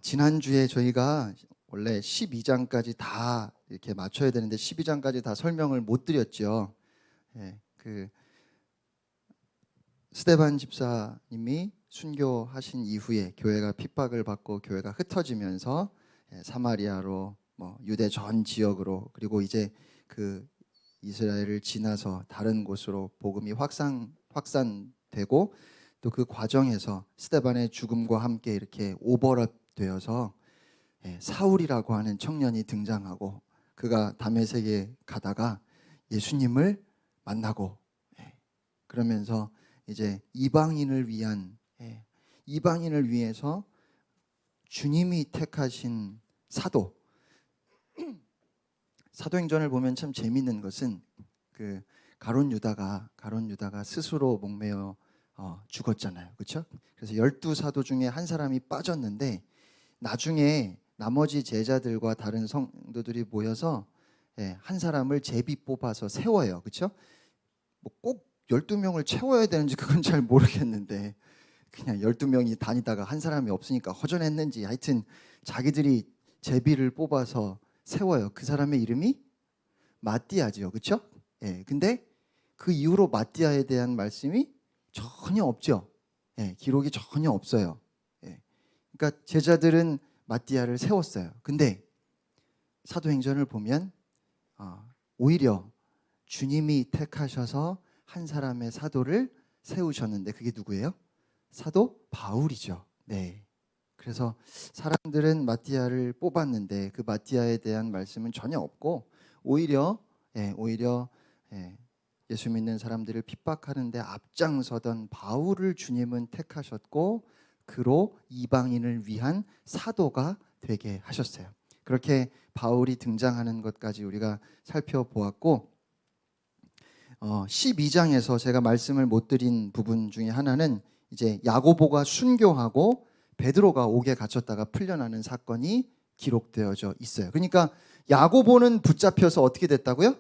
지난주에 저희가 원래 12장까지 다 이렇게 맞춰야 되는데 12장까지 다 설명을 못 드렸죠. 그 스데반 집사님이 순교하신 이후에 교회가 핍박을 받고 교회가 흩어지면서 사마리아로 유대 전 지역으로, 그리고 이제 그 이스라엘을 지나서 다른 곳으로 복음이 확산되고, 또 그 과정에서 스데반의 죽음과 함께 이렇게 오버랩 되어서 사울이라고 하는 청년이 등장하고, 그가 다메섹에 가다가 예수님을 만나고, 그러면서 이제 이방인을 위해서 주님이 택하신 사도행전을 보면 참 재미있는 것은 그 가룟 유다가 스스로 목매어 죽었잖아요, 그렇죠? 그래서 12사도 중에 한 사람이 빠졌는데, 나중에 나머지 제자들과 다른 성도들이 모여서 한 사람을 제비 뽑아서 세워요, 그렇죠? 꼭 12명을 채워야 되는지 그건 잘 모르겠는데, 그냥 12명이 다니다가 한 사람이 없으니까 허전했는지 하여튼 자기들이 제비를 뽑아서 세워요. 그 사람의 이름이 마띠아죠, 그렇죠? 근데 그 이후로 마띠아에 대한 말씀이 전혀 없죠. 기록이 전혀 없어요. 그러니까 제자들은 마띠아를 세웠어요. 근데 사도행전을 보면 오히려 주님이 택하셔서 한 사람의 사도를 세우셨는데, 그게 누구예요? 사도 바울이죠. 그래서 사람들은 마띠아를 뽑았는데 그 마띠아에 대한 말씀은 전혀 없고, 오히려 예수 믿는 사람들을 핍박하는데 앞장서던 바울을 주님은 택하셨고, 그로 이방인을 위한 사도가 되게 하셨어요. 그렇게 바울이 등장하는 것까지 우리가 살펴보았고, 12장에서 제가 말씀을 못 드린 부분 중에 하나는 이제 야고보가 순교하고 베드로가 옥에 갇혔다가 풀려나는 사건이 기록되어져 있어요. 그러니까 야고보는 붙잡혀서 어떻게 됐다고요?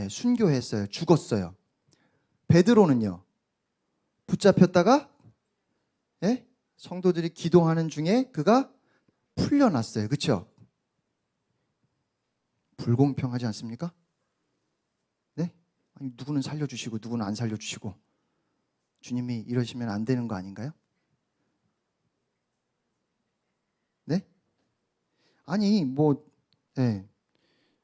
순교했어요. 죽었어요. 베드로는요, 붙잡혔다가 성도들이 기도하는 중에 그가 풀려났어요. 그렇죠? 불공평하지 않습니까? 아니, 누구는 살려주시고 누구는 안 살려주시고, 주님이 이러시면 안 되는 거 아닌가요? 아니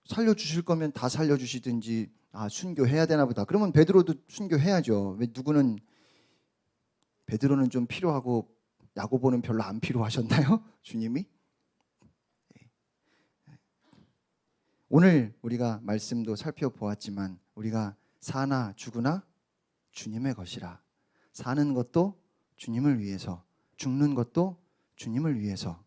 살려주실 거면 다 살려주시든지, 순교해야 되나 보다. 그러면 베드로도 순교해야죠. 왜 베드로는 좀 필요하고 야고보는 별로 안 필요하셨나요? 주님이? 오늘 우리가 말씀도 살펴보았지만, 우리가 사나 죽으나 주님의 것이라. 사는 것도 주님을 위해서, 죽는 것도 주님을 위해서.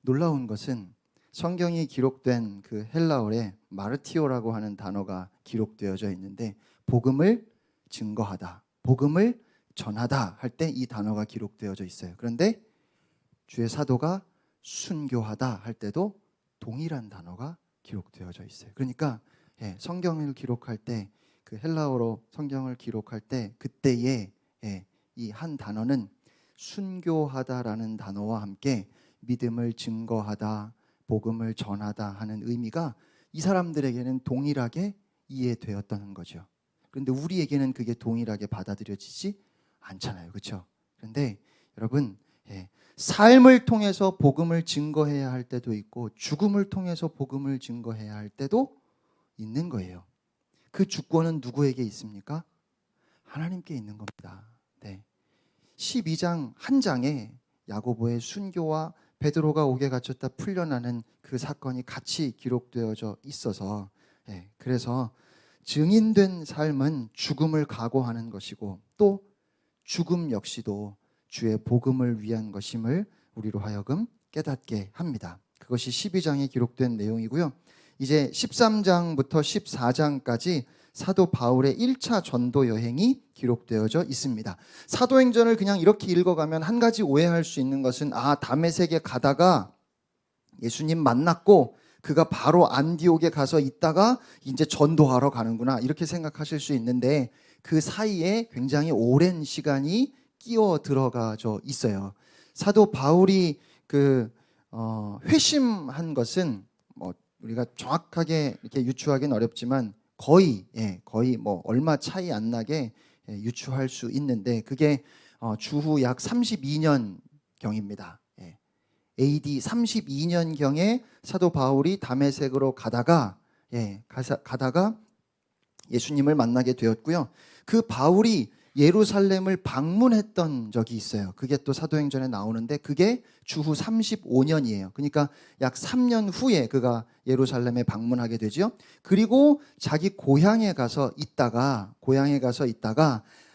놀라운 것은 성경이 기록된 그 헬라어에 마르티오라고 하는 단어가 기록되어져 있는데, 복음을 증거하다, 복음을 전하다 할 때 이 단어가 기록되어져 있어요. 그런데 주의 사도가 순교하다 할 때도 동일한 단어가 기록되어져 있어요. 그러니까 성경을 기록할 때, 그 헬라어로 성경을 기록할 때 그때의 이 한 단어는 순교하다라는 단어와 함께 믿음을 증거하다, 복음을 전하다 하는 의미가 이 사람들에게는 동일하게 이해되었다는 거죠. 그런데 우리에게는 그게 동일하게 받아들여지지 않잖아요, 그렇죠? 그런데 여러분, 삶을 통해서 복음을 증거해야 할 때도 있고, 죽음을 통해서 복음을 증거해야 할 때도 있는 거예요. 그 주권은 누구에게 있습니까? 하나님께 있는 겁니다. 12장 한 장에 야고보의 순교와 베드로가 옥에 갇혔다 풀려나는 그 사건이 같이 기록되어져 있어서, 그래서 증인된 삶은 죽음을 각오하는 것이고, 또 죽음 역시도 주의 복음을 위한 것임을 우리로 하여금 깨닫게 합니다. 그것이 12장에 기록된 내용이고요. 이제 13장부터 14장까지 사도 바울의 1차 전도 여행이 기록되어져 있습니다. 사도행전을 그냥 이렇게 읽어가면 한 가지 오해할 수 있는 것은, 다메섹에 가다가 예수님 만났고 그가 바로 안디옥에 가서 있다가 이제 전도하러 가는구나, 이렇게 생각하실 수 있는데, 그 사이에 굉장히 오랜 시간이 끼어 들어가져 있어요. 사도 바울이 회심한 것은 뭐 우리가 정확하게 이렇게 유추하기는 어렵지만 거의 뭐 얼마 차이 안 나게 유추할 수 있는데 그게 주후 약 32년 경입니다. AD 32년 경에 사도 바울이 다메섹으로 가다가 예수님을 만나게 되었고요. 그 바울이 예루살렘을 방문했던 적이 있어요. 그게 또 사도행전에 나오는데 그게 주후 35년이에요. 그러니까 약 3년 후에 그가 예루살렘에 방문하게 되죠. 그리고 자기 고향에 가서 있다가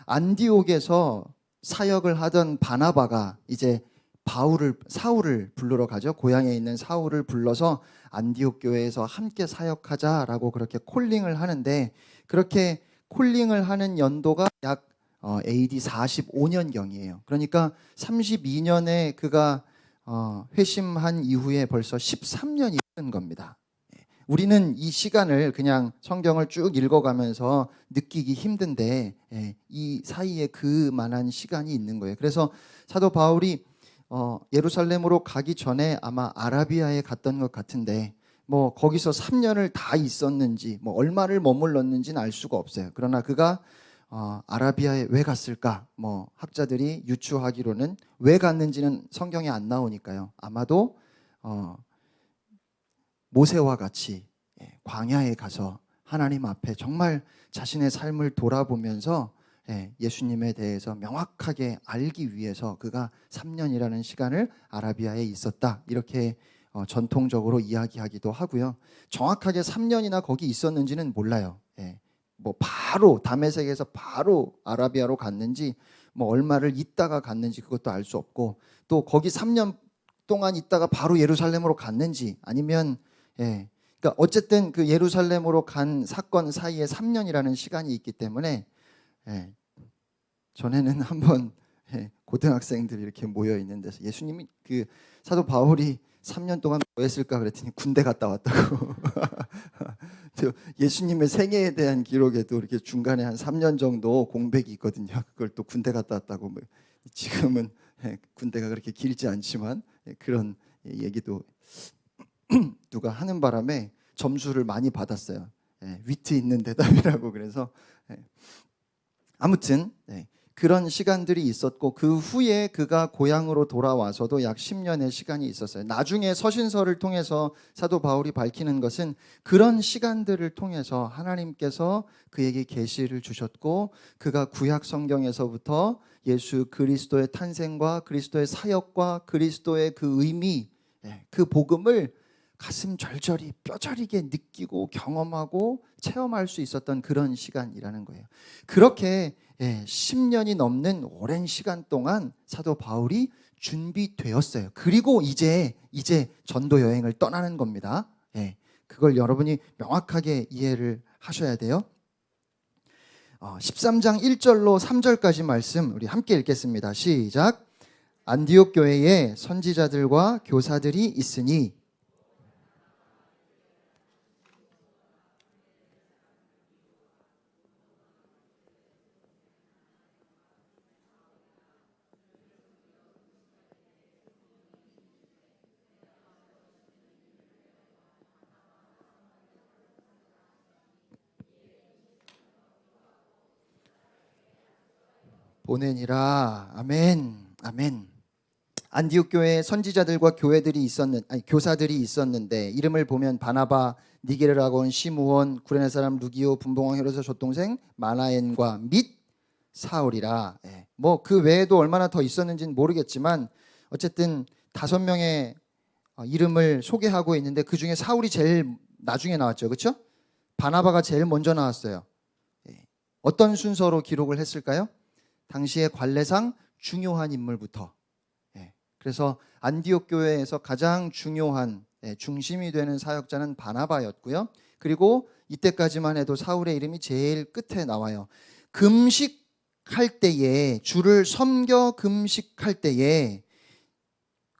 안디옥에서 사역을 하던 바나바가 이제 사울을 부르러 가죠. 고향에 있는 사울을 불러서 안디옥 교회에서 함께 사역하자라고 그렇게 콜링을 하는데 그렇게 콜링을 하는 연도가 약 AD 45년경이에요. 그러니까 32년에 그가 회심한 이후에 벌써 13년이 흐른 겁니다. 우리는 이 시간을 그냥 성경을 쭉 읽어가면서 느끼기 힘든데 이 사이에 그만한 시간이 있는 거예요. 그래서 사도 바울이 예루살렘으로 가기 전에 아마 아라비아에 갔던 것 같은데 뭐 거기서 3년을 다 있었는지 뭐 얼마를 머물렀는지는 알 수가 없어요. 그러나 그가 아라비아에 왜 갔을까? 뭐 학자들이 유추하기로는 왜 갔는지는 성경에 안 나오니까요. 아마도 모세와 같이 광야에 가서 하나님 앞에 정말 자신의 삶을 돌아보면서 예수님에 대해서 명확하게 알기 위해서 그가 3년이라는 시간을 아라비아에 있었다. 이렇게 전통적으로 이야기하기도 하고요. 정확하게 3년이나 거기 있었는지는 몰라요. 뭐 바로 다메섹에서 바로 아라비아로 갔는지 뭐 얼마를 있다가 갔는지 그것도 알 수 없고 또 거기 3년 동안 있다가 바로 예루살렘으로 갔는지 아니면 그러니까 어쨌든 그 예루살렘으로 간 사건 사이에 3년이라는 시간이 있기 때문에 전에는 한번 고등학생들이 이렇게 모여 있는 데서 예수님이 그 사도 바울이 3년 동안 뭐 했을까 그랬더니 군대 갔다 왔다고. 예수님의 생애에 대한 기록에도 이렇게 중간에 한 3년 정도 공백이 있거든요. 그걸 또 군대 갔다 왔다고. 지금은 군대가 그렇게 길지 않지만 그런 얘기도 누가 하는 바람에 점수를 많이 받았어요. 위트 있는 대답이라고. 그래서 아무튼 그런 시간들이 있었고 그 후에 그가 고향으로 돌아와서도 약 10년의 시간이 있었어요. 나중에 서신서를 통해서 사도 바울이 밝히는 것은 그런 시간들을 통해서 하나님께서 그에게 계시를 주셨고 그가 구약 성경에서부터 예수 그리스도의 탄생과 그리스도의 사역과 그리스도의 그 의미, 그 복음을 가슴 절절히 뼈저리게 느끼고 경험하고 체험할 수 있었던 그런 시간이라는 거예요. 그렇게 10년이 넘는 오랜 시간 동안 사도 바울이 준비되었어요. 그리고 이제 전도 여행을 떠나는 겁니다. 그걸 여러분이 명확하게 이해를 하셔야 돼요. 13장 1절로 3절까지 말씀 우리 함께 읽겠습니다. 시작. 안디옥 교회에 선지자들과 교사들이 있으니 보내니라. 아멘. 아멘. 안디옥 교회에 선지자들과 교사들이 있었는데 이름을 보면 바나바, 니게르라곤, 시므온, 구레네 사람 루기오, 분봉왕 헤롯의 맏동생 마나엔과 및 사울이라. 뭐 그 외에도 얼마나 더 있었는지는 모르겠지만 어쨌든 5명의 이름을 소개하고 있는데 그 중에 사울이 제일 나중에 나왔죠. 그렇죠? 바나바가 제일 먼저 나왔어요. 어떤 순서로 기록을 했을까요? 당시의 관례상 중요한 인물부터. 그래서 안디옥 교회에서 가장 중요한 중심이 되는 사역자는 바나바였고요. 그리고 이때까지만 해도 사울의 이름이 제일 끝에 나와요. 금식할 때에 주를 섬겨 금식할 때에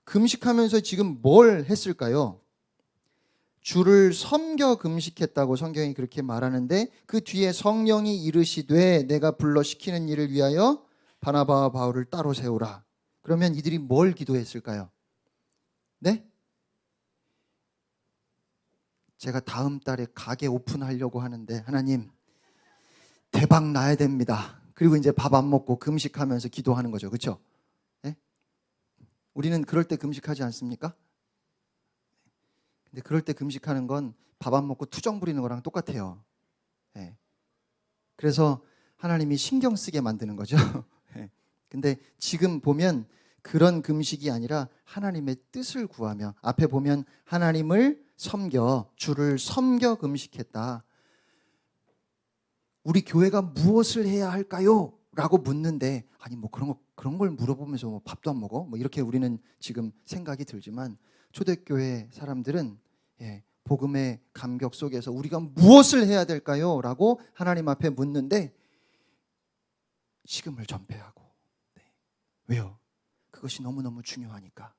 금식하면서 지금 뭘 했을까요? 주를 섬겨 금식했다고 성경이 그렇게 말하는데 그 뒤에 성령이 이르시되 내가 불러 시키는 일을 위하여 바나바와 바울을 따로 세우라. 그러면 이들이 뭘 기도했을까요? 네? 제가 다음 달에 가게 오픈하려고 하는데 하나님 대박 나야 됩니다. 그리고 이제 밥 안 먹고 금식하면서 기도하는 거죠. 그렇죠? 네? 우리는 그럴 때 금식하지 않습니까? 근데 그럴 때 금식하는 건 밥 안 먹고 투정 부리는 거랑 똑같아요. 네. 그래서 하나님이 신경 쓰게 만드는 거죠. 네. 근데 지금 보면 그런 금식이 아니라 하나님의 뜻을 구하며, 앞에 보면 하나님을 섬겨, 주를 섬겨 금식했다. 우리 교회가 무엇을 해야 할까요? 라고 묻는데, 아니 뭐 그런 걸 물어보면서 뭐 밥도 안 먹어? 뭐 이렇게 우리는 지금 생각이 들지만, 초대교회 사람들은 복음의 감격 속에서 우리가 무엇을 해야 될까요? 라고 하나님 앞에 묻는데 식음을 전폐하고. 왜요? 그것이 너무너무 중요하니까.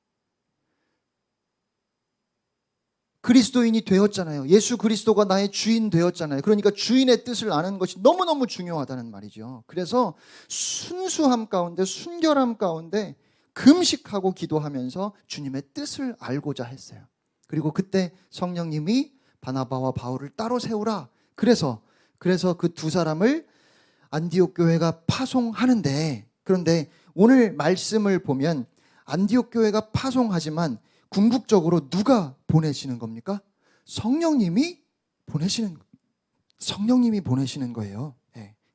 그리스도인이 되었잖아요. 예수 그리스도가 나의 주인 되었잖아요. 그러니까 주인의 뜻을 아는 것이 너무너무 중요하다는 말이죠. 그래서 순수함 가운데, 순결함 가운데 금식하고 기도하면서 주님의 뜻을 알고자 했어요. 그리고 그때 성령님이 바나바와 바울을 따로 세우라. 그래서 그 두 사람을 안디옥 교회가 파송하는데, 그런데 오늘 말씀을 보면 안디옥 교회가 파송하지만 궁극적으로 누가 보내시는 겁니까? 성령님이 보내시는 거예요.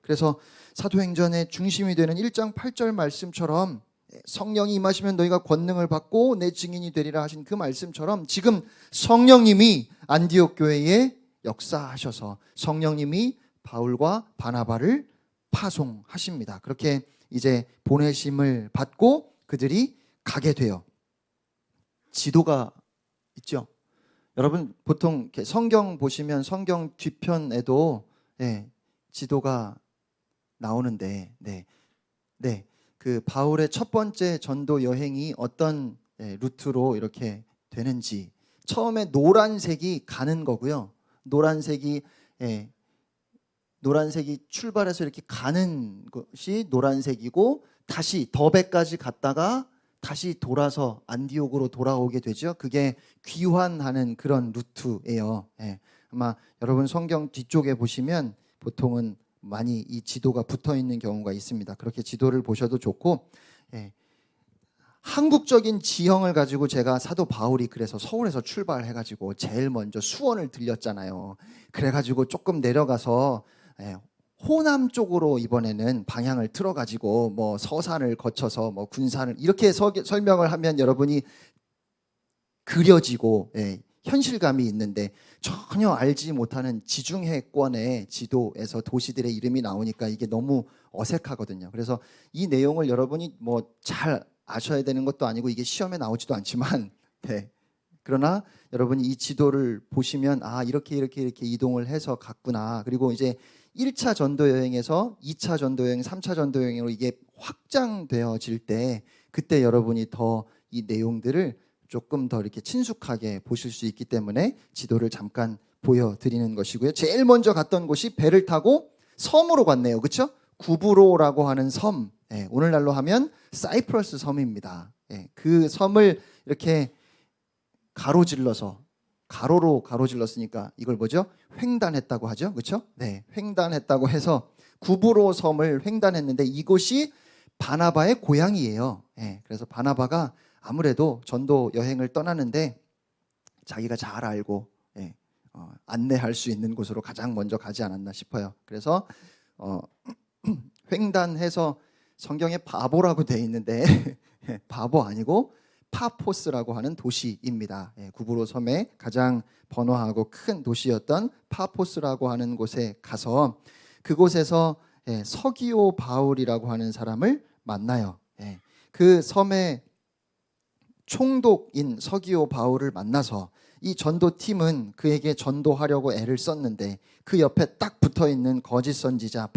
그래서 사도행전의 중심이 되는 1장 8절 말씀처럼 성령이 임하시면 너희가 권능을 받고 내 증인이 되리라 하신 그 말씀처럼 지금 성령님이 안디옥 교회에 역사하셔서 성령님이 바울과 바나바를 파송하십니다. 그렇게 이제 보내심을 받고 그들이 가게 돼요. 지도가 있죠. 여러분 보통 이렇게 성경 보시면 성경 뒤편에도 지도가 나오는데, 그 바울의 첫 번째 전도 여행이 어떤 루트로 이렇게 되는지, 처음에 노란색이 가는 거고요. 노란색이 출발해서 이렇게 가는 것이 노란색이고, 다시 더베까지 갔다가 다시 돌아서 안디옥으로 돌아오게 되죠. 그게 귀환하는 그런 루트예요. 아마 여러분 성경 뒤쪽에 보시면 보통은 많이 이 지도가 붙어 있는 경우가 있습니다. 그렇게 지도를 보셔도 좋고, 한국적인 지형을 가지고 제가 사도 바울이 그래서 서울에서 출발해가지고 제일 먼저 수원을 들렸잖아요. 그래가지고 조금 내려가서 호남 쪽으로 이번에는 방향을 틀어가지고 뭐 서산을 거쳐서 뭐 군산을 이렇게 설명을 하면 여러분이 그려지고 현실감이 있는데, 전혀 알지 못하는 지중해권의 지도에서 도시들의 이름이 나오니까 이게 너무 어색하거든요. 그래서 이 내용을 여러분이 뭐 잘 아셔야 되는 것도 아니고 이게 시험에 나오지도 않지만 그러나 여러분이 이 지도를 보시면 이렇게 이동을 해서 갔구나. 그리고 이제 1차 전도 여행에서 2차 전도 여행, 3차 전도 여행으로 이게 확장되어질 때, 그때 여러분이 더 이 내용들을 조금 더 이렇게 친숙하게 보실 수 있기 때문에 지도를 잠깐 보여드리는 것이고요. 제일 먼저 갔던 곳이 배를 타고 섬으로 갔네요. 그렇죠? 구브로라고 하는 섬, 오늘날로 하면 사이프러스 섬입니다. 그 섬을 이렇게 가로로 가로질렀으니까 이걸 뭐죠? 횡단했다고 하죠. 그렇죠? 횡단했다고 해서 구브로 섬을 횡단했는데 이곳이 바나바의 고향이에요. 그래서 바나바가 아무래도 전도 여행을 떠나는데 자기가 잘 알고 안내할 수 있는 곳으로 가장 먼저 가지 않았나 싶어요. 그래서 횡단해서 성경에 바보라고 돼 있는데 바보 아니고 파포스라고 하는 도시입니다. 구브로 섬의 가장 번화하고 큰 도시였던 파포스라고 하는 곳에 가서 그곳에서 서기오 바울이라고 하는 사람을 만나요. 그 섬의 총독인 서기오 바울을 만나서 이 전도팀은 그에게 전도하려고 애를 썼는데 그 옆에 딱 붙어있는 거짓 선지자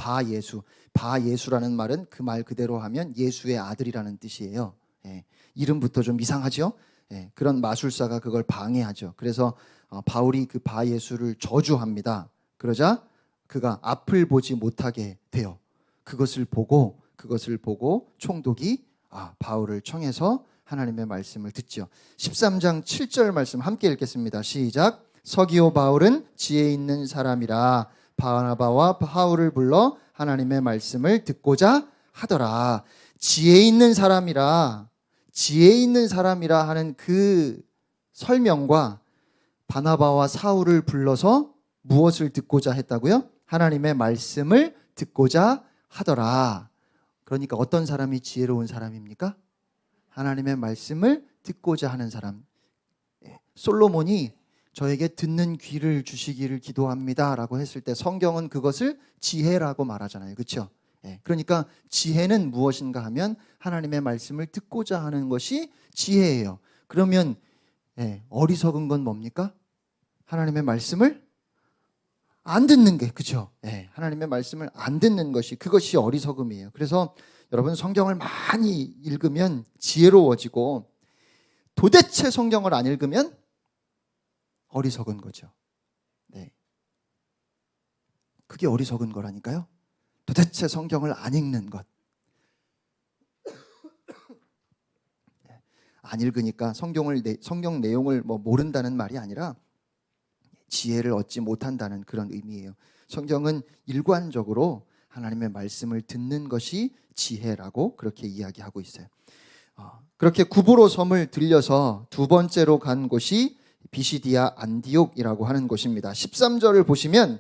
바예수라는 말은 그 말 그대로 하면 예수의 아들이라는 뜻이에요. 이름부터 좀 이상하죠? 그런 마술사가 그걸 방해하죠. 그래서 바울이 그 바예수를 저주합니다. 그러자 그가 앞을 보지 못하게 돼요. 그것을 보고 총독이 바울을 청해서 하나님의 말씀을 듣죠. 13장 7절 말씀 함께 읽겠습니다. 시작. 서기오 바울은 지혜 있는 사람이라 바나바와 바울을 불러 하나님의 말씀을 듣고자 하더라. 지혜 있는 사람이라 하는 그 설명과 바나바와 사울을 불러서 무엇을 듣고자 했다고요? 하나님의 말씀을 듣고자 하더라. 그러니까 어떤 사람이 지혜로운 사람입니까? 하나님의 말씀을 듣고자 하는 사람. 솔로몬이 저에게 듣는 귀를 주시기를 기도합니다 라고 했을 때 성경은 그것을 지혜라고 말하잖아요. 그렇죠? 그러니까 지혜는 무엇인가 하면 하나님의 말씀을 듣고자 하는 것이 지혜예요. 그러면 어리석은 건 뭡니까? 하나님의 말씀을 안 듣는 게, 그렇죠? 하나님의 말씀을 안 듣는 것이, 그것이 어리석음이에요. 그래서 여러분 성경을 많이 읽으면 지혜로워지고 도대체 성경을 안 읽으면 어리석은 거죠. 그게 어리석은 거라니까요. 도대체 성경을 안 읽는 것. 안 읽으니까 성경 내용을 모른다는 말이 아니라 지혜를 얻지 못한다는 그런 의미예요. 성경은 일관적으로 하나님의 말씀을 듣는 것이 지혜라고 그렇게 이야기하고 있어요. 그렇게 구브로 섬을 들려서 두 번째로 간 곳이 비시디아 안디옥이라고 하는 곳입니다. 13절을 보시면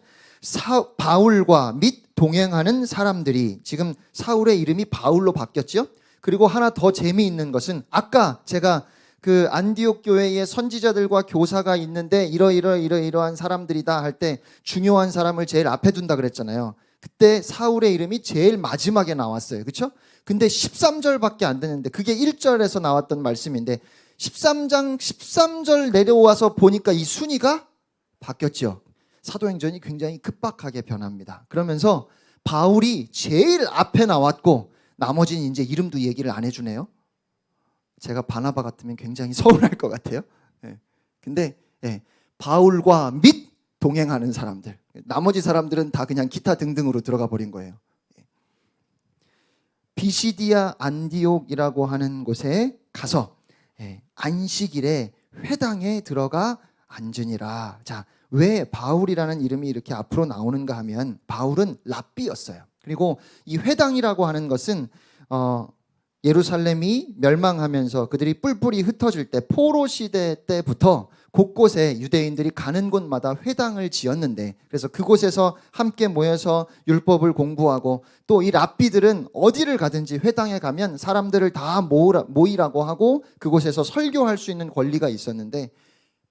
바울과 및 동행하는 사람들이, 지금 사울의 이름이 바울로 바뀌었죠. 그리고 하나 더 재미있는 것은 아까 제가 그 안디옥 교회의 선지자들과 교사가 있는데 이러한 사람들이다 할 때 중요한 사람을 제일 앞에 둔다 그랬잖아요. 그때 사울의 이름이 제일 마지막에 나왔어요. 그렇죠? 근데 13절밖에 안 되는데 그게 1절에서 나왔던 말씀인데 13장 13절 내려와서 보니까 이 순위가 바뀌었죠. 사도행전이 굉장히 급박하게 변합니다. 그러면서 바울이 제일 앞에 나왔고 나머지는 이제 이름도 얘기를 안 해주네요. 제가 바나바 같으면 굉장히 서운할 것 같아요. 근데 바울과 및 동행하는 사람들, 나머지 사람들은 다 그냥 기타 등등으로 들어가 버린 거예요. 비시디아 안디옥이라고 하는 곳에 가서 안식일에 회당에 들어가 앉으니라. 자, 왜 바울이라는 이름이 이렇게 앞으로 나오는가 하면 바울은 랍비였어요. 그리고 이 회당이라고 하는 것은 예루살렘이 멸망하면서 그들이 뿔뿔이 흩어질 때 포로 시대 때부터 곳곳에 유대인들이 가는 곳마다 회당을 지었는데, 그래서 그곳에서 함께 모여서 율법을 공부하고 또 이 랍비들은 어디를 가든지 회당에 가면 사람들을 다 모이라고 하고 그곳에서 설교할 수 있는 권리가 있었는데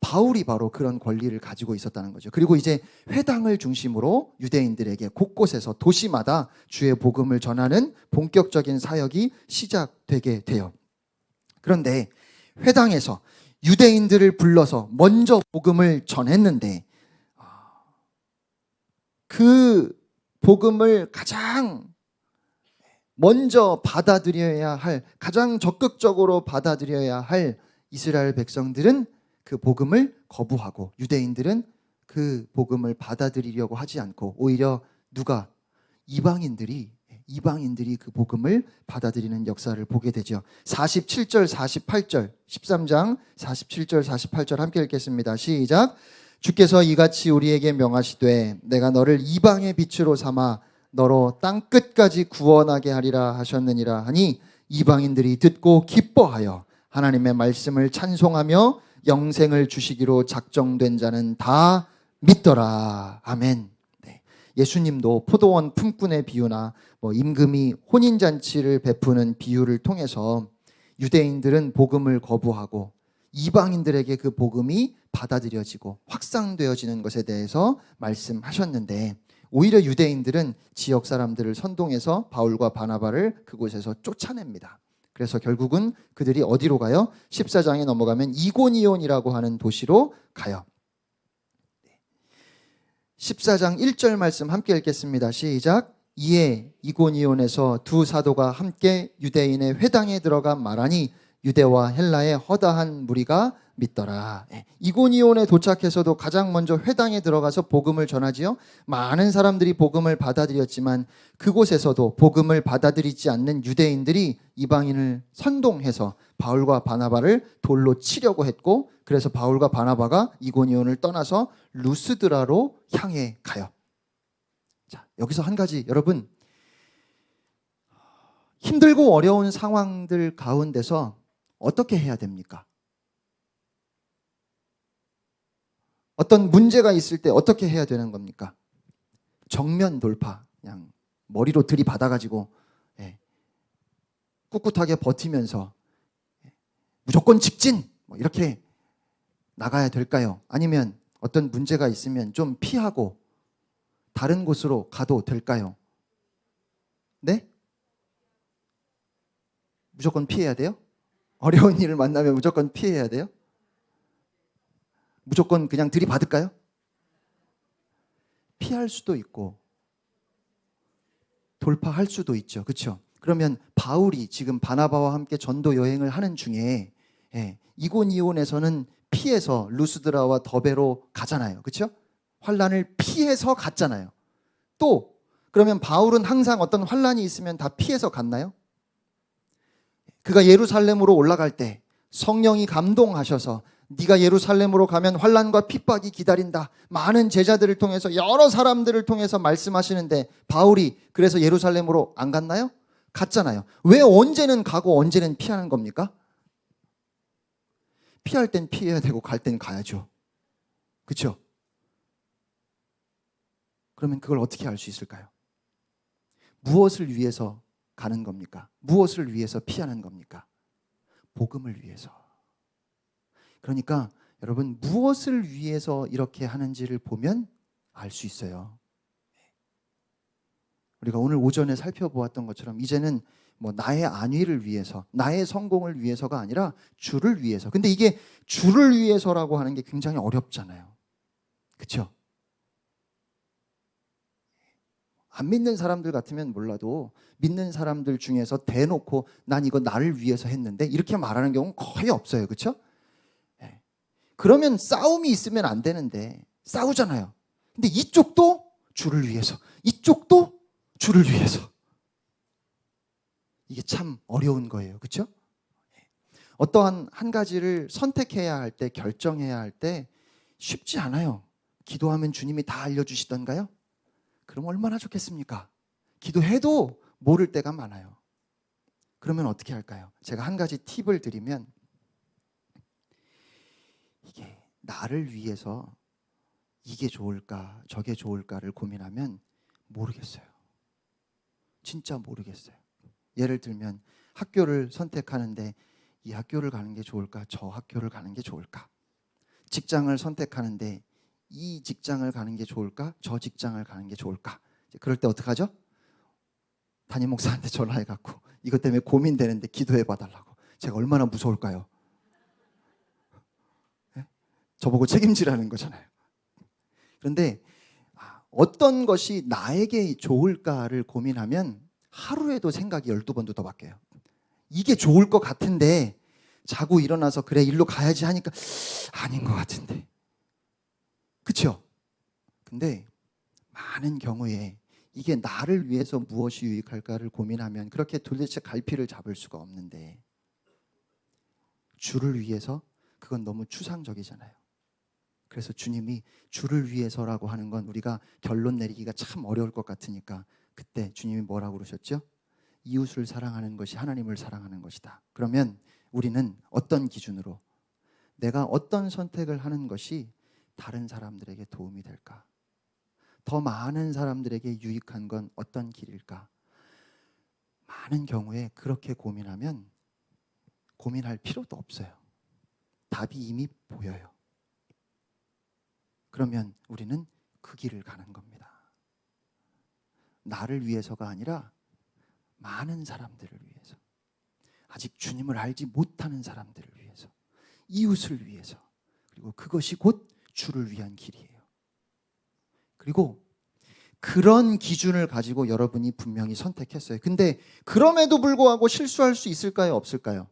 바울이 바로 그런 권리를 가지고 있었다는 거죠. 그리고 이제 회당을 중심으로 유대인들에게 곳곳에서 도시마다 주의 복음을 전하는 본격적인 사역이 시작되게 돼요. 그런데 회당에서 유대인들을 불러서 먼저 복음을 전했는데 그 복음을 가장 먼저 받아들여야 할, 가장 적극적으로 받아들여야 할 이스라엘 백성들은 그 복음을 거부하고 유대인들은 그 복음을 받아들이려고 하지 않고 오히려 누가? 이방인들이 그 복음을 받아들이는 역사를 보게 되죠. 47절 48절 13장 47절 48절 함께 읽겠습니다. 시작. 주께서 이같이 우리에게 명하시되 내가 너를 이방의 빛으로 삼아 너로 땅끝까지 구원하게 하리라 하셨느니라 하니 이방인들이 듣고 기뻐하여 하나님의 말씀을 찬송하며 영생을 주시기로 작정된 자는 다 믿더라. 아멘. 예수님도 포도원 품꾼의 비유나 임금이 혼인잔치를 베푸는 비유를 통해서 유대인들은 복음을 거부하고 이방인들에게 그 복음이 받아들여지고 확산되어지는 것에 대해서 말씀하셨는데 오히려 유대인들은 지역 사람들을 선동해서 바울과 바나바를 그곳에서 쫓아냅니다. 그래서 결국은 그들이 어디로 가요? 14장에 넘어가면 이고니온이라고 하는 도시로 가요. 14장 1절 말씀 함께 읽겠습니다. 시작. 이에 이고니온에서 두 사도가 함께 유대인의 회당에 들어가 말하니 유대와 헬라의 허다한 무리가 믿더라. 이고니온에 도착해서도 가장 먼저 회당에 들어가서 복음을 전하지요. 많은 사람들이 복음을 받아들였지만 그곳에서도 복음을 받아들이지 않는 유대인들이 이방인을 선동해서 바울과 바나바를 돌로 치려고 했고, 그래서 바울과 바나바가 이고니온을 떠나서 루스드라로 향해 가요. 자, 여기서 한 가지, 여러분, 힘들고 어려운 상황들 가운데서 어떻게 해야 됩니까? 어떤 문제가 있을 때 어떻게 해야 되는 겁니까? 정면 돌파, 그냥 머리로 들이받아가지고 꿋꿋하게 버티면서 무조건 직진 이렇게 나가야 될까요? 아니면 어떤 문제가 있으면 좀 피하고 다른 곳으로 가도 될까요? 네? 무조건 피해야 돼요? 어려운 일을 만나면 무조건 피해야 돼요? 무조건 그냥 들이받을까요? 피할 수도 있고 돌파할 수도 있죠. 그렇죠? 그러면 바울이 지금 바나바와 함께 전도 여행을 하는 중에 이고니온에서는 피해서 루스드라와 더베로 가잖아요. 그렇죠? 환란을 피해서 갔잖아요. 또 그러면 바울은 항상 어떤 환란이 있으면 다 피해서 갔나요? 그가 예루살렘으로 올라갈 때 성령이 감동하셔서 네가 예루살렘으로 가면 환난과 핍박이 기다린다. 많은 제자들을 통해서 여러 사람들을 통해서 말씀하시는데 바울이 그래서 예루살렘으로 안 갔나요? 갔잖아요. 왜 언제는 가고 언제는 피하는 겁니까? 피할 땐 피해야 되고 갈 땐 가야죠. 그렇죠? 그러면 그걸 어떻게 알 수 있을까요? 무엇을 위해서 가는 겁니까? 무엇을 위해서 피하는 겁니까? 복음을 위해서. 그러니까 여러분 무엇을 위해서 이렇게 하는지를 보면 알 수 있어요. 우리가 오늘 오전에 살펴보았던 것처럼 이제는 뭐 나의 안위를 위해서, 나의 성공을 위해서가 아니라 주를 위해서. 근데 이게 주를 위해서라고 하는 게 굉장히 어렵잖아요. 그렇죠? 안 믿는 사람들 같으면 몰라도 믿는 사람들 중에서 대놓고 난 이거 나를 위해서 했는데 이렇게 말하는 경우는 거의 없어요. 그렇죠? 그러면 싸움이 있으면 안 되는데 싸우잖아요. 근데 이쪽도 주를 위해서, 이쪽도 주를 위해서. 이게 참 어려운 거예요. 그렇죠? 어떠한 한 가지를 선택해야 할 때, 결정해야 할 때 쉽지 않아요. 기도하면 주님이 다 알려주시던가요? 그럼 얼마나 좋겠습니까? 기도해도 모를 때가 많아요. 그러면 어떻게 할까요? 제가 한 가지 팁을 드리면, 이게 나를 위해서 이게 좋을까 저게 좋을까를 고민하면 모르겠어요. 진짜 모르겠어요. 예를 들면 학교를 선택하는데 이 학교를 가는 게 좋을까 저 학교를 가는 게 좋을까, 직장을 선택하는데 이 직장을 가는 게 좋을까 저 직장을 가는 게 좋을까. 그럴 때 어떡하죠? 담임 목사한테 전화해갖고 이것 때문에 고민되는데 기도해 봐달라고. 제가 얼마나 무서울까요? 저보고 책임지라는 거잖아요. 그런데 어떤 것이 나에게 좋을까를 고민하면 하루에도 생각이 12번도 더 바뀌어요. 이게 좋을 것 같은데 자고 일어나서 그래 일로 가야지 하니까 아닌 것 같은데. 그렇죠? 근데 많은 경우에 이게 나를 위해서 무엇이 유익할까를 고민하면 그렇게 도대체 갈피를 잡을 수가 없는데, 주를 위해서 그건 너무 추상적이잖아요. 그래서 주님이 주를 위해서라고 하는 건 우리가 결론 내리기가 참 어려울 것 같으니까 그때 주님이 뭐라고 그러셨죠? 이웃을 사랑하는 것이 하나님을 사랑하는 것이다. 그러면 우리는 어떤 기준으로, 내가 어떤 선택을 하는 것이 다른 사람들에게 도움이 될까? 더 많은 사람들에게 유익한 건 어떤 길일까? 많은 경우에 그렇게 고민하면 고민할 필요도 없어요. 답이 이미 보여요. 그러면 우리는 그 길을 가는 겁니다. 나를 위해서가 아니라 많은 사람들을 위해서, 아직 주님을 알지 못하는 사람들을 위해서, 이웃을 위해서, 그리고 그것이 곧 주를 위한 길이에요. 그리고 그런 기준을 가지고 여러분이 분명히 선택했어요. 근데 그럼에도 불구하고 실수할 수 있을까요? 없을까요?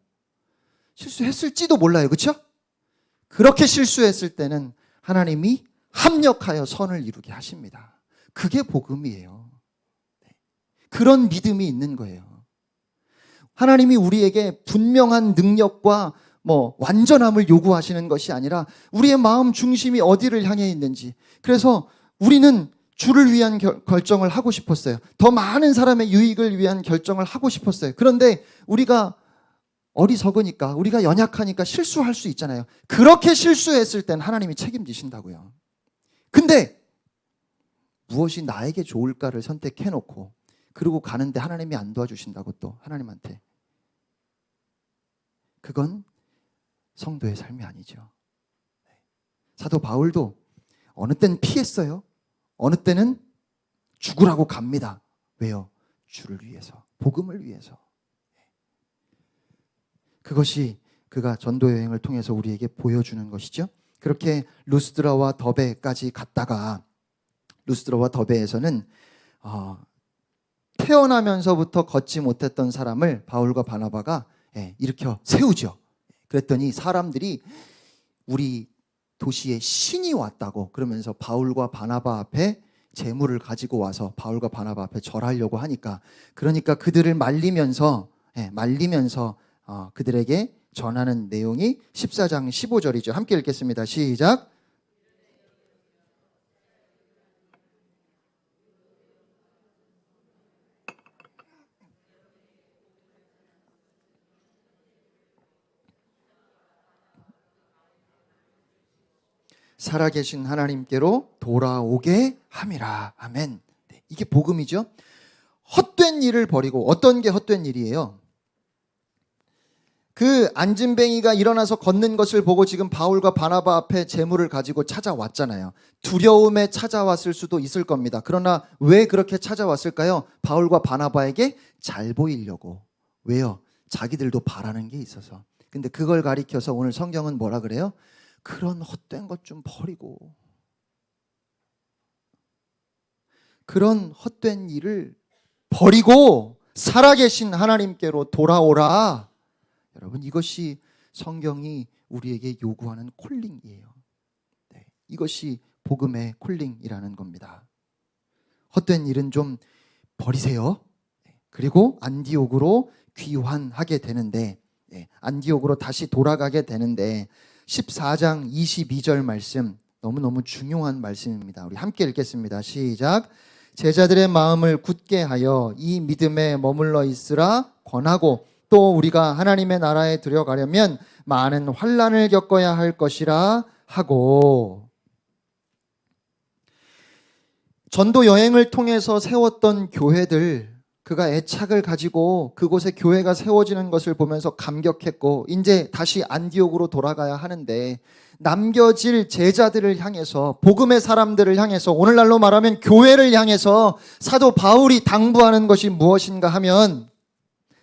실수했을지도 몰라요. 그렇죠? 그렇게 실수했을 때는 하나님이 합력하여 선을 이루게 하십니다. 그게 복음이에요. 그런 믿음이 있는 거예요. 하나님이 우리에게 분명한 능력과 완전함을 요구하시는 것이 아니라 우리의 마음 중심이 어디를 향해 있는지. 그래서 우리는 주를 위한 결정을 하고 싶었어요. 더 많은 사람의 유익을 위한 결정을 하고 싶었어요. 그런데 우리가 어리석으니까, 우리가 연약하니까 실수할 수 있잖아요. 그렇게 실수했을 땐 하나님이 책임지신다고요. 근데 무엇이 나에게 좋을까를 선택해놓고 그러고 가는데 하나님이 안 도와주신다고 또 하나님한테. 그건 성도의 삶이 아니죠. 사도 바울도 어느 때는 피했어요. 어느 때는 죽으라고 갑니다. 왜요? 주를 위해서, 복음을 위해서. 그것이 그가 전도 여행을 통해서 우리에게 보여주는 것이죠. 그렇게 루스드라와 더베까지 갔다가 루스드라와 더베에서는 태어나면서부터 걷지 못했던 사람을 바울과 바나바가 일으켜 세우죠. 그랬더니 사람들이 우리 도시에 신이 왔다고 그러면서 바울과 바나바 앞에 제물을 가지고 와서 바울과 바나바 앞에 절하려고 하니까, 그러니까 그들을 말리면서 그들에게 전하는 내용이 14장 15절이죠. 함께 읽겠습니다. 시작. 살아계신 하나님께로 돌아오게 함이라. 아멘. 이게 복음이죠. 헛된 일을 버리고, 어떤 게 헛된 일이에요? 그 안진뱅이가 일어나서 걷는 것을 보고 지금 바울과 바나바 앞에 제물을 가지고 찾아왔잖아요. 두려움에 찾아왔을 수도 있을 겁니다. 그러나 왜 그렇게 찾아왔을까요? 바울과 바나바에게 잘 보이려고. 왜요? 자기들도 바라는 게 있어서. 근데 그걸 가리켜서 오늘 성경은 뭐라 그래요? 그런 헛된 것 좀 버리고, 그런 헛된 일을 버리고 살아계신 하나님께로 돌아오라. 여러분, 이것이 성경이 우리에게 요구하는 콜링이에요. 이것이 복음의 콜링이라는 겁니다. 헛된 일은 좀 버리세요. 그리고 안디옥으로 귀환하게 되는데, 안디옥으로 다시 돌아가게 되는데 14장 22절 말씀, 너무너무 중요한 말씀입니다. 우리 함께 읽겠습니다. 시작. 제자들의 마음을 굳게 하여 이 믿음에 머물러 있으라 권하고, 또 우리가 하나님의 나라에 들어가려면 많은 환난을 겪어야 할 것이라 하고. 전도 여행을 통해서 세웠던 교회들, 그가 애착을 가지고 그곳에 교회가 세워지는 것을 보면서 감격했고, 이제 다시 안디옥으로 돌아가야 하는데 남겨질 제자들을 향해서, 복음의 사람들을 향해서, 오늘날로 말하면 교회를 향해서 사도 바울이 당부하는 것이 무엇인가 하면,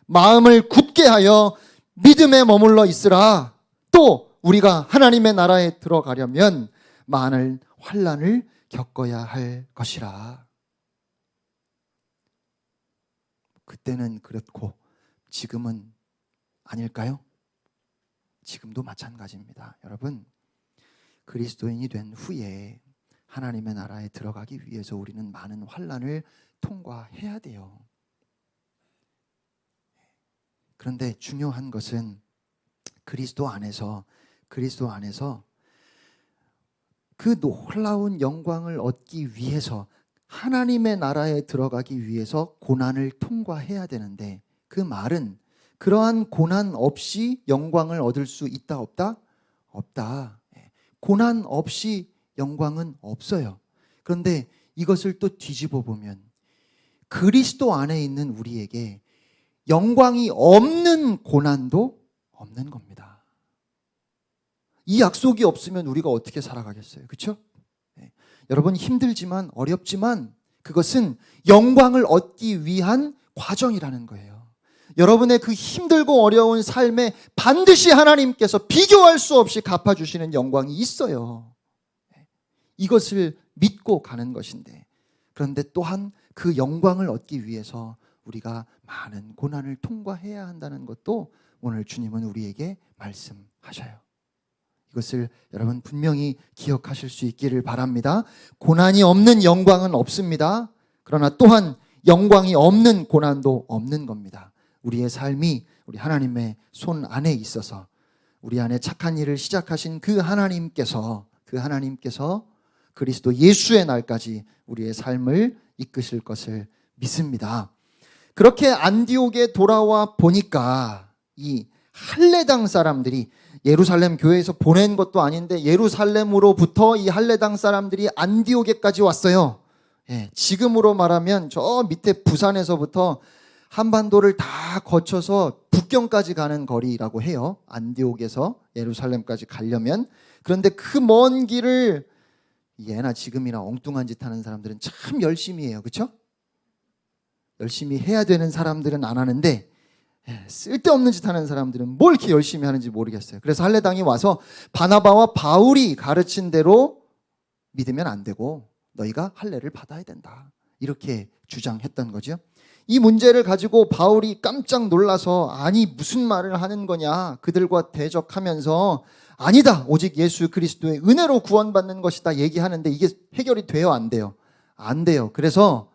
마음을 굳게 하여 믿음에 머물러 있으라. 또 우리가 하나님의 나라에 들어가려면 많은 환난을 겪어야 할 것이라. 그때는 그렇고 지금은 아닐까요? 지금도 마찬가지입니다. 여러분, 그리스도인이 된 후에 하나님의 나라에 들어가기 위해서 우리는 많은 환난을 통과해야 돼요. 그런데 중요한 것은 그리스도 안에서 그 놀라운 영광을 얻기 위해서, 하나님의 나라에 들어가기 위해서 고난을 통과해야 되는데, 그 말은 그러한 고난 없이 영광을 얻을 수 있다 없다? 없다. 고난 없이 영광은 없어요. 그런데 이것을 또 뒤집어 보면 그리스도 안에 있는 우리에게 영광이 없는 고난도 없는 겁니다. 이 약속이 없으면 우리가 어떻게 살아가겠어요? 그렇죠? 여러분, 힘들지만 어렵지만 그것은 영광을 얻기 위한 과정이라는 거예요. 여러분의 그 힘들고 어려운 삶에 반드시 하나님께서 비교할 수 없이 갚아주시는 영광이 있어요. 이것을 믿고 가는 것인데, 그런데 또한 그 영광을 얻기 위해서 우리가 많은 고난을 통과해야 한다는 것도 오늘 주님은 우리에게 말씀하셔요. 이것을 여러분 분명히 기억하실 수 있기를 바랍니다. 고난이 없는 영광은 없습니다. 그러나 또한 영광이 없는 고난도 없는 겁니다. 우리의 삶이 우리 하나님의 손 안에 있어서 우리 안에 착한 일을 시작하신 그 하나님께서 그리스도 예수의 날까지 우리의 삶을 이끄실 것을 믿습니다. 그렇게 안디옥에 돌아와 보니까 이 할례당 사람들이 예루살렘 교회에서 보낸 것도 아닌데 예루살렘으로부터 이 할례당 사람들이 안디옥에까지 왔어요. 지금으로 말하면 저 밑에 부산에서부터 한반도를 다 거쳐서 북경까지 가는 거리라고 해요. 안디옥에서 예루살렘까지 가려면. 그런데 그 먼 길을 예나 지금이나 엉뚱한 짓 하는 사람들은 참 열심히 해요. 그렇죠? 열심히 해야 되는 사람들은 안 하는데 쓸데없는 짓 하는 사람들은 뭘 이렇게 열심히 하는지 모르겠어요. 그래서 할례당이 와서 바나바와 바울이 가르친 대로 믿으면 안 되고 너희가 할례를 받아야 된다. 이렇게 주장했던 거죠. 이 문제를 가지고 바울이 깜짝 놀라서 아니 무슨 말을 하는 거냐 그들과 대적하면서 아니다 오직 예수 그리스도의 은혜로 구원받는 것이다 얘기하는데 이게 해결이 돼요 안 돼요? 안 돼요. 그래서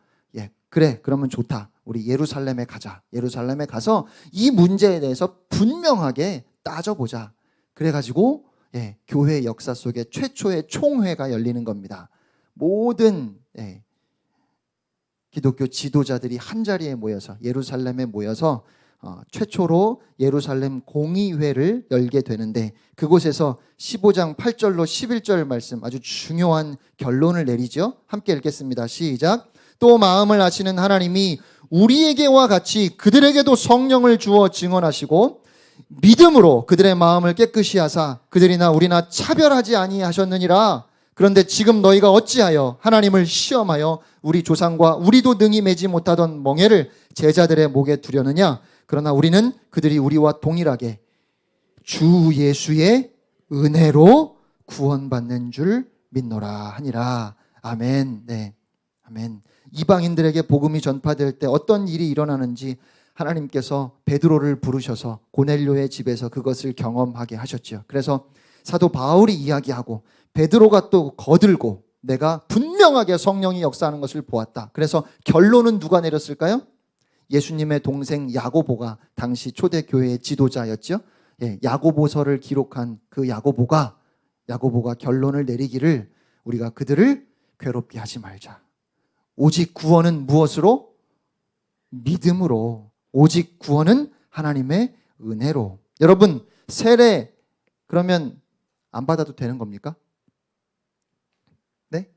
그래 그러면 좋다 우리 예루살렘에 가자. 예루살렘에 가서 이 문제에 대해서 분명하게 따져보자. 그래가지고 교회 역사 속에 최초의 총회가 열리는 겁니다. 모든 기독교 지도자들이 한자리에 모여서 예루살렘에 모여서 최초로 예루살렘 공의회를 열게 되는데 그곳에서 15장 8절로 11절 말씀 아주 중요한 결론을 내리죠. 함께 읽겠습니다. 시작. 또 마음을 아시는 하나님이 우리에게와 같이 그들에게도 성령을 주어 증언하시고 믿음으로 그들의 마음을 깨끗이 하사 그들이나 우리나 차별하지 아니하셨느니라. 그런데 지금 너희가 어찌하여 하나님을 시험하여 우리 조상과 우리도 능히 매지 못하던 멍에를 제자들의 목에 두려느냐. 그러나 우리는 그들이 우리와 동일하게 주 예수의 은혜로 구원받는 줄 믿노라 하니라. 아멘. 네, 아멘. 이방인들에게 복음이 전파될 때 어떤 일이 일어나는지 하나님께서 베드로를 부르셔서 고넬료의 집에서 그것을 경험하게 하셨죠. 그래서 사도 바울이 이야기하고 베드로가 또 거들고 내가 분명하게 성령이 역사하는 것을 보았다. 그래서 결론은 누가 내렸을까요? 예수님의 동생 야고보가 당시 초대교회의 지도자였죠. 야고보서를 기록한 그 야고보가 결론을 내리기를 우리가 그들을 괴롭게 하지 말자. 오직 구원은 무엇으로? 믿음으로. 오직 구원은 하나님의 은혜로. 여러분 세례 그러면 안 받아도 되는 겁니까? 네?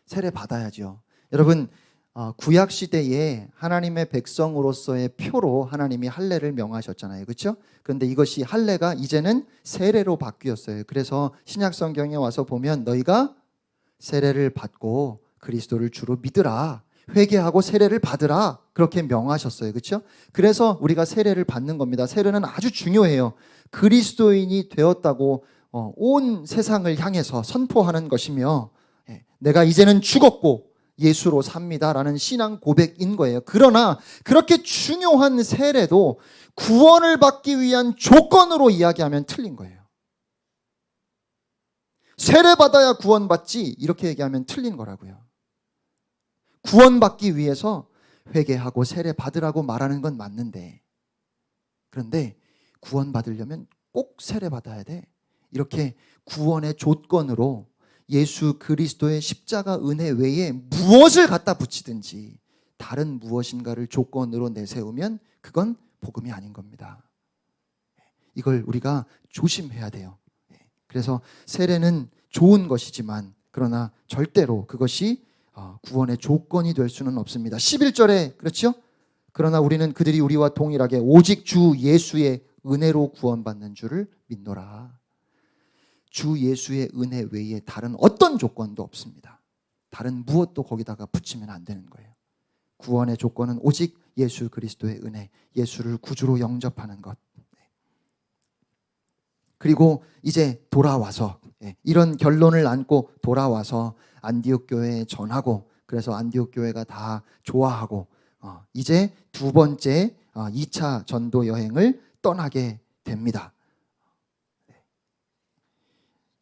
세례 받아야죠. 여러분 구약 시대에 하나님의 백성으로서의 표로 하나님이 할례를 명하셨잖아요. 그렇죠? 그런데 이것이 할례가 이제는 세례로 바뀌었어요. 그래서 신약 성경에 와서 보면 너희가 세례를 받고 그리스도를 주로 믿으라. 회개하고 세례를 받으라. 그렇게 명하셨어요. 그렇죠? 그래서 우리가 세례를 받는 겁니다. 세례는 아주 중요해요. 그리스도인이 되었다고 온 세상을 향해서 선포하는 것이며 내가 이제는 죽었고 예수로 삽니다라는 신앙 고백인 거예요. 그러나 그렇게 중요한 세례도 구원을 받기 위한 조건으로 이야기하면 틀린 거예요. 세례 받아야 구원받지 이렇게 얘기하면 틀린 거라고요. 구원받기 위해서 회개하고 세례 받으라고 말하는 건 맞는데 그런데 구원받으려면 꼭 세례 받아야 돼. 이렇게 구원의 조건으로 예수 그리스도의 십자가 은혜 외에 무엇을 갖다 붙이든지 다른 무엇인가를 조건으로 내세우면 그건 복음이 아닌 겁니다. 이걸 우리가 조심해야 돼요. 그래서 세례는 좋은 것이지만 그러나 절대로 그것이 구원의 조건이 될 수는 없습니다. 11절에 그렇죠? 그러나 우리는 그들이 우리와 동일하게 오직 주 예수의 은혜로 구원받는 줄을 믿노라. 주 예수의 은혜 외에 다른 어떤 조건도 없습니다. 다른 무엇도 거기다가 붙이면 안 되는 거예요. 구원의 조건은 오직 예수 그리스도의 은혜, 예수를 구주로 영접하는 것. 그리고 이제 돌아와서 이런 결론을 안고 돌아와서 안디옥 교회에 전하고 그래서 안디옥 교회가 다 좋아하고 이제 두 번째 2차 전도 여행을 떠나게 됩니다.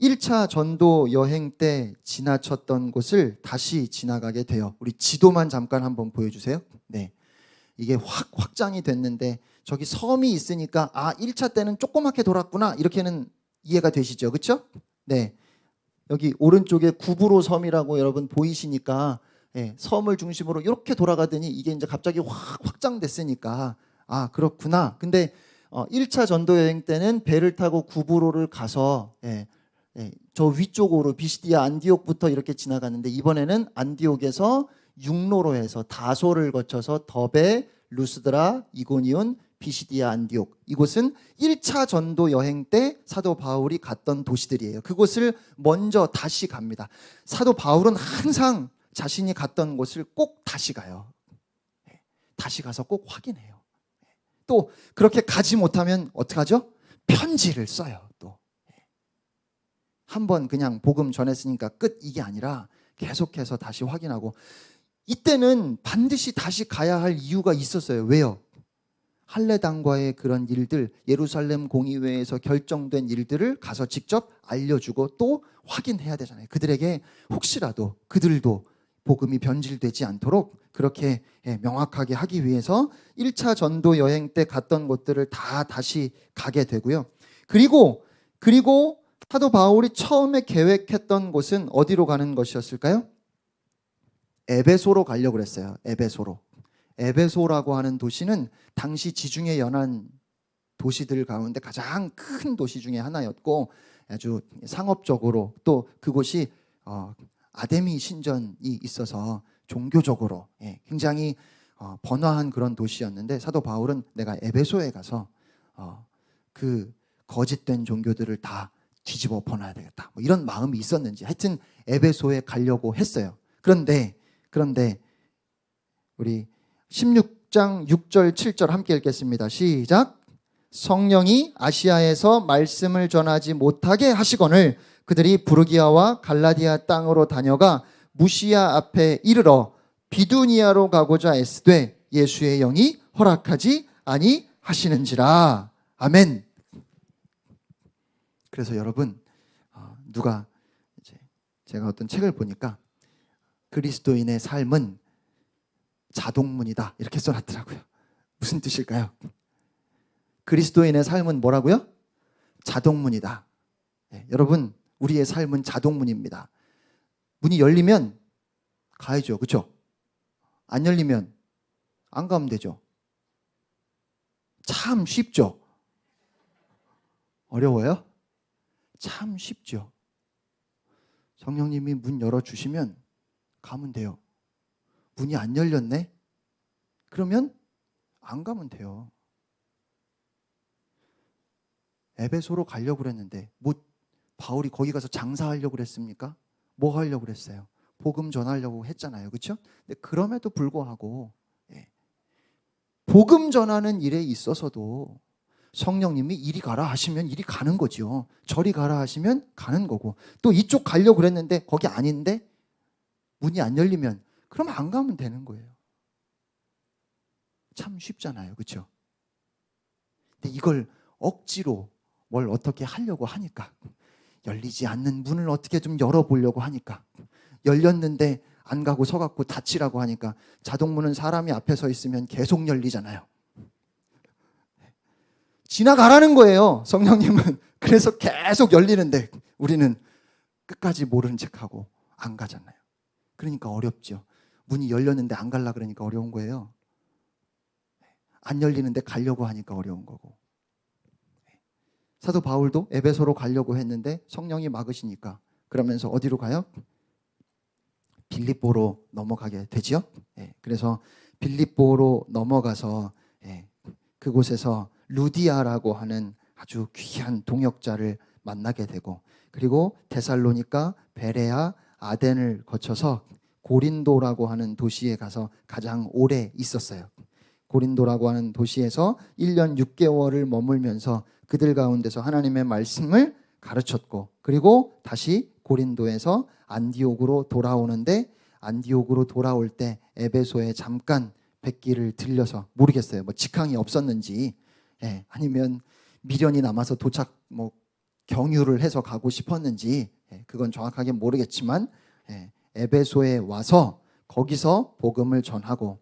1차 전도 여행 때 지나쳤던 곳을 다시 지나가게 돼요. 우리 지도만 잠깐 한번 보여주세요. 네, 이게 확장이 됐는데 저기 섬이 있으니까 1차 때는 조그맣게 돌았구나 이렇게는 이해가 되시죠? 그렇죠? 네, 여기 오른쪽에 구브로 섬이라고 여러분 보이시니까 섬을 중심으로 이렇게 돌아가더니 이게 이제 갑자기 확장됐으니까 그렇구나. 근데 1차 전도 여행 때는 배를 타고 구브로를 가서 저 위쪽으로 비시디아 안디옥부터 이렇게 지나갔는데 이번에는 안디옥에서 육로로 해서 다소를 거쳐서 더베, 루스드라, 이고니온, 비시디아 안디옥, 이곳은 1차 전도 여행 때 사도 바울이 갔던 도시들이에요. 그곳을 먼저 다시 갑니다. 사도 바울은 항상 자신이 갔던 곳을 꼭 다시 가요. 다시 가서 꼭 확인해요. 또 그렇게 가지 못하면 어떡하죠? 편지를 써요. 또 한번 그냥 복음 전했으니까 끝, 이게 아니라 계속해서 다시 확인하고, 이때는 반드시 다시 가야 할 이유가 있었어요. 왜요? 할례당과의 그런 일들, 예루살렘 공의회에서 결정된 일들을 가서 직접 알려주고 또 확인해야 되잖아요. 그들에게 혹시라도 그들도 복음이 변질되지 않도록 그렇게 명확하게 하기 위해서 1차 전도 여행 때 갔던 곳들을 다 다시 가게 되고요. 그리고 사도 바울이 처음에 계획했던 곳은 어디로 가는 것이었을까요? 에베소로 가려고 그랬어요. 에베소라고 하는 도시는 당시 지중해 연안 도시들 가운데 가장 큰 도시 중에 하나였고, 아주 상업적으로 또 그곳이 아데미 신전이 있어서 종교적으로 굉장히 번화한 그런 도시였는데, 사도 바울은 내가 에베소에 가서 그 거짓된 종교들을 다 뒤집어 엎어놔야 되겠다, 뭐 이런 마음이 있었는지 하여튼 에베소에 가려고 했어요. 그런데 우리 16장 6절 7절 함께 읽겠습니다. 시작. 성령이 아시아에서 말씀을 전하지 못하게 하시거늘 그들이 부르기아와 갈라디아 땅으로 다녀가 무시아 앞에 이르러 비두니아로 가고자 애쓰되 예수의 영이 허락하지 아니하시는지라. 아멘. 그래서 여러분, 누가 제가 어떤 책을 보니까 그리스도인의 삶은 자동문이다 이렇게 써놨더라고요. 무슨 뜻일까요? 그리스도인의 삶은 뭐라고요? 자동문이다. 여러분, 우리의 삶은 자동문입니다. 문이 열리면 가야죠. 그렇죠? 안 열리면 안 가면 되죠. 참 쉽죠? 어려워요? 참 쉽죠. 성령님이 문 열어주시면 가면 돼요. 문이 안 열렸네? 그러면 안 가면 돼요. 에베소로 가려고 그랬는데 뭐 바울이 거기 가서 장사하려고 그랬습니까? 뭐 하려고 그랬어요? 복음 전하려고 했잖아요. 그렇죠? 근데 그럼에도 불구하고 복음 전하는 일에 있어서도 성령님이 이리 가라 하시면 이리 가는 거죠. 저리 가라 하시면 가는 거고, 또 이쪽 가려고 그랬는데 거기 아닌데 문이 안 열리면 그럼 안 가면 되는 거예요. 참 쉽잖아요. 그렇죠? 근데 이걸 억지로 뭘 어떻게 하려고 하니까, 열리지 않는 문을 어떻게 좀 열어보려고 하니까, 열렸는데 안 가고 서갖고 닫히라고 하니까, 자동문은 사람이 앞에 서 있으면 계속 열리잖아요. 지나가라는 거예요, 성령님은. 그래서 계속 열리는데 우리는 끝까지 모른 척하고 안 가잖아요. 그러니까 어렵죠. 문이 열렸는데 안 갈라 그러니까 어려운 거예요. 안 열리는데 가려고 하니까 어려운 거고. 사도 바울도 에베소로 가려고 했는데 성령이 막으시니까, 그러면서 어디로 가요? 빌립보로 넘어가게 되죠. 그래서 빌립보로 넘어가서 그곳에서 루디아라고 하는 아주 귀한 동역자를 만나게 되고, 그리고 데살로니가, 베레아, 아덴을 거쳐서 고린도라고 하는 도시에 가서 가장 오래 있었어요. 고린도라고 하는 도시에서 1년 6개월을 머물면서 그들 가운데서 하나님의 말씀을 가르쳤고, 그리고 다시 고린도에서 안디옥으로 돌아오는데, 안디옥으로 돌아올 때 에베소에 잠깐 뵙기를 들려서, 모르겠어요, 뭐 직항이 없었는지 아니면 미련이 남아서 도착 경유를 해서 가고 싶었는지 그건 정확하게 모르겠지만 에베소에 와서 거기서 복음을 전하고,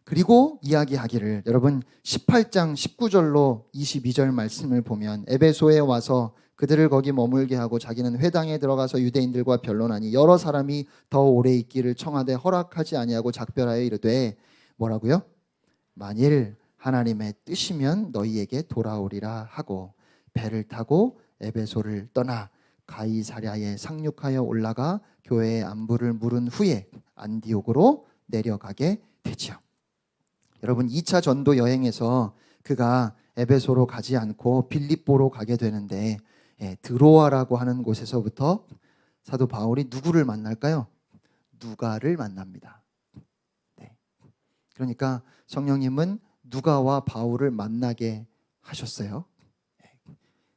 그리고 이야기하기를, 여러분 18장 19절로 22절 말씀을 보면 에베소에 와서 그들을 거기 머물게 하고 자기는 회당에 들어가서 유대인들과 변론하니 여러 사람이 더 오래 있기를 청하되 허락하지 아니하고 작별하여 이르되 뭐라고요? 만일 하나님의 뜻이면 너희에게 돌아오리라 하고 배를 타고 에베소를 떠나 가이사랴에 상륙하여 올라가 교회의 안부를 물은 후에 안디옥으로 내려가게 되지요. 여러분 2차 전도 여행에서 그가 에베소로 가지 않고 빌립보로 가게 되는데 드로아라고 하는 곳에서부터 사도 바울이 누구를 만날까요? 누가를 만납니다. 그러니까 성령님은 누가와 바울을 만나게 하셨어요.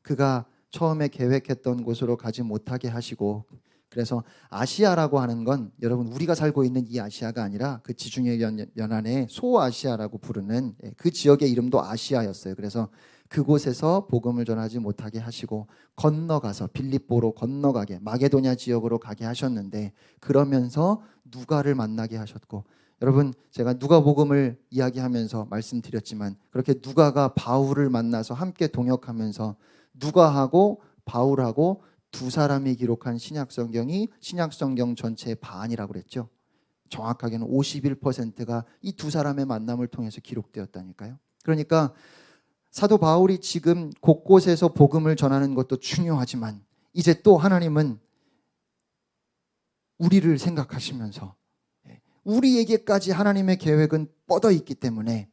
그가 처음에 계획했던 곳으로 가지 못하게 하시고, 그래서 아시아라고 하는 건 여러분 우리가 살고 있는 이 아시아가 아니라 그 지중해 연안의 소아시아라고 부르는 그 지역의 이름도 아시아였어요. 그래서 그곳에서 복음을 전하지 못하게 하시고 건너가서 빌립보로 건너가게, 마게도냐 지역으로 가게 하셨는데, 그러면서 누가를 만나게 하셨고, 여러분 제가 누가복음을 이야기하면서 말씀드렸지만 그렇게 누가가 바울을 만나서 함께 동역하면서 누가하고 바울하고 두 사람이 기록한 신약성경이 신약성경 전체의 반이라고 그랬죠. 정확하게는 51%가 이 두 사람의 만남을 통해서 기록되었다니까요. 그러니까 사도 바울이 지금 곳곳에서 복음을 전하는 것도 중요하지만 이제 또 하나님은 우리를 생각하시면서 우리에게까지 하나님의 계획은 뻗어 있기 때문에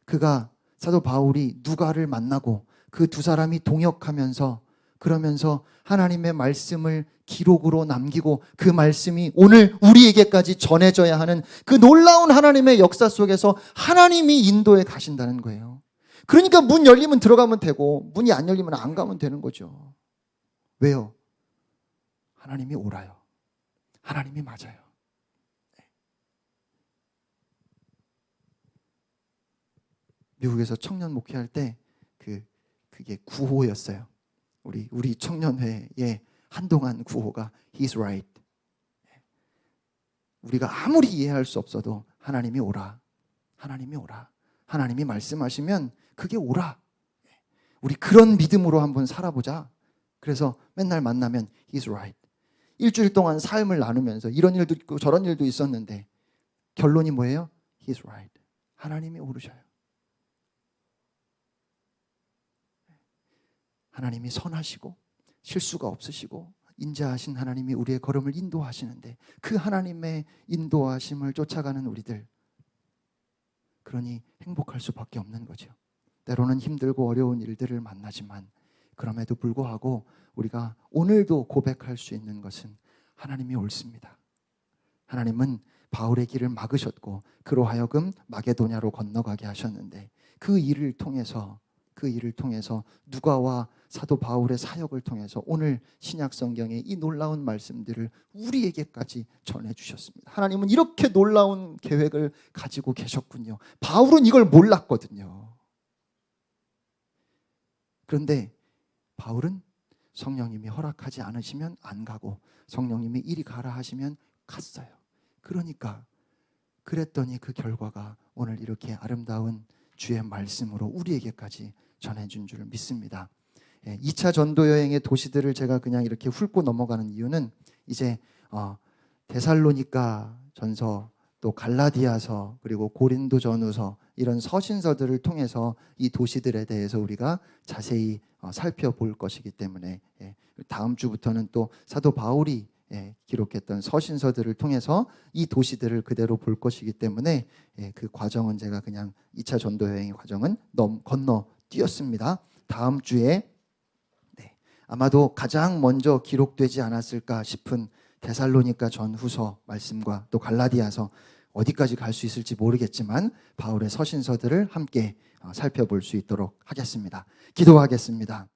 그가, 사도 바울이 누가를 만나고 그 두 사람이 동역하면서 그러면서 하나님의 말씀을 기록으로 남기고 그 말씀이 오늘 우리에게까지 전해져야 하는 그 놀라운 하나님의 역사 속에서 하나님이 인도해 가신다는 거예요. 그러니까 문 열리면 들어가면 되고 문이 안 열리면 안 가면 되는 거죠. 왜요? 하나님이 옳아요. 하나님이 맞아요. 미국에서 청년 목회할 때 그게 구호였어요. 우리 청년회의 한동안 구호가 He's right. 우리가 아무리 이해할 수 없어도 하나님이 옳아. 하나님이 옳아. 하나님이 말씀하시면 그게 옳아. 우리 그런 믿음으로 한번 살아보자. 그래서 맨날 만나면 He's right. 일주일 동안 삶을 나누면서 이런 일도 있고 저런 일도 있었는데 결론이 뭐예요? He's right. 하나님이 옳으셔요. 하나님이 선하시고 실수가 없으시고 인자하신 하나님이 우리의 걸음을 인도하시는데 그 하나님의 인도하심을 쫓아가는 우리들, 그러니 행복할 수밖에 없는 거죠. 때로는 힘들고 어려운 일들을 만나지만 그럼에도 불구하고 우리가 오늘도 고백할 수 있는 것은 하나님이 옳습니다. 하나님은 바울의 길을 막으셨고 그로 하여금 마게도냐로 건너가게 하셨는데 그 일을 통해서 누가와 사도 바울의 사역을 통해서 오늘 신약 성경의 이 놀라운 말씀들을 우리에게까지 전해주셨습니다. 하나님은 이렇게 놀라운 계획을 가지고 계셨군요. 바울은 이걸 몰랐거든요. 그런데 바울은 성령님이 허락하지 않으시면 안 가고 성령님이 이리 가라 하시면 갔어요. 그러니까 그랬더니 그 결과가 오늘 이렇게 아름다운 주의 말씀으로 우리에게까지 전해준 줄 믿습니다. 2차 전도 여행의 도시들을 제가 그냥 이렇게 훑고 넘어가는 이유는 이제 데살로니가 전서, 또 갈라디아서, 그리고 고린도 전후서, 이런 서신서들을 통해서 이 도시들에 대해서 우리가 자세히 살펴볼 것이기 때문에 다음 주부터는 또 사도 바울이 기록했던 서신서들을 통해서 이 도시들을 그대로 볼 것이기 때문에 그 과정은 제가 그냥 2차 전도 여행의 과정은 건너 뛰었습니다. 다음 주에 아마도 가장 먼저 기록되지 않았을까 싶은 데살로니가 전후서 말씀과 또 갈라디아서, 어디까지 갈 수 있을지 모르겠지만 바울의 서신서들을 함께 살펴볼 수 있도록 하겠습니다. 기도하겠습니다.